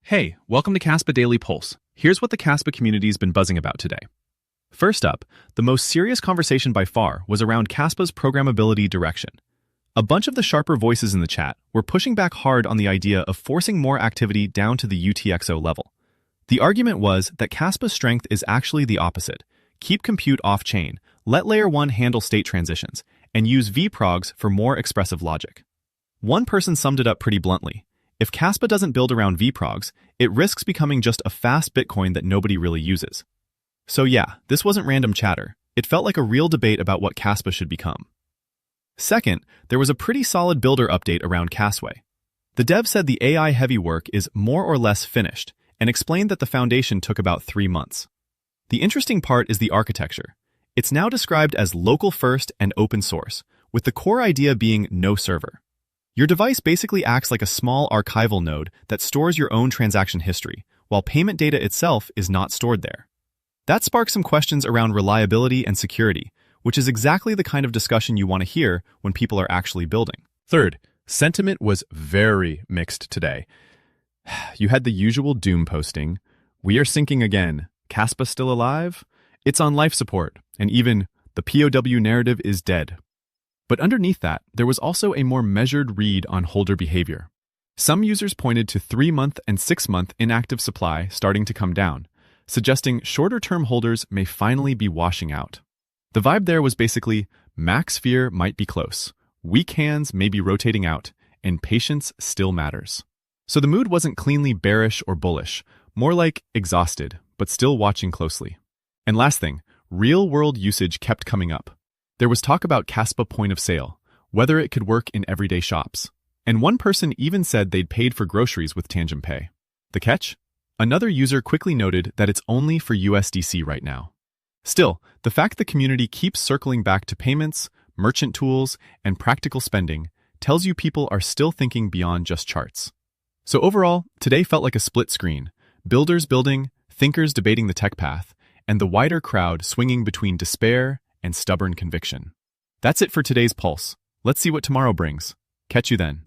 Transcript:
Hey, welcome to Kaspa Daily Pulse. Here's what the Kaspa community's been buzzing about today. First up, the most serious conversation by far was around Kaspa's programmability direction. A bunch of the sharper voices in the chat were pushing back hard on the idea of forcing more activity down to the UTXO level. The argument was that Kaspa's strength is actually the opposite. Keep compute off-chain, let Layer 1 handle state transitions, and use vProgs for more expressive logic. One person summed it up pretty bluntly. If Kaspa doesn't build around vProgs, it risks becoming just a fast Bitcoin that nobody really uses. So yeah, this wasn't random chatter. It felt like a real debate about what Kaspa should become. Second, there was a pretty solid builder update around Kasway. The dev said the AI-heavy work is more or less finished, and explained that the foundation took about 3 months. The interesting part is the architecture. It's now described as local first and open source, with the core idea being no server. Your device basically acts like a small archival node that stores your own transaction history, while payment data itself is not stored there. That sparks some questions around reliability and security, which is exactly the kind of discussion you want to hear when people are actually building. Third, sentiment was very mixed today. You had the usual doom posting, "We are sinking again, Kaspa still alive? It's on life support," and even, "The POW narrative is dead." But underneath that, there was also a more measured read on holder behavior. Some users pointed to 3-month and 6-month inactive supply starting to come down, suggesting shorter-term holders may finally be washing out. The vibe there was basically, max fear might be close, weak hands may be rotating out, and patience still matters. So the mood wasn't cleanly bearish or bullish, more like exhausted, but still watching closely. And last thing, real-world usage kept coming up. There was talk about Kaspa point of sale, whether it could work in everyday shops. And one person even said they'd paid for groceries with Tangent Pay. The catch? Another user quickly noted that it's only for USDC right now. Still, the fact the community keeps circling back to payments, merchant tools, and practical spending tells you people are still thinking beyond just charts. So overall, today felt like a split screen. Builders building, thinkers debating the tech path, and the wider crowd swinging between despair and stubborn conviction. That's it for today's Pulse. Let's see what tomorrow brings. Catch you then.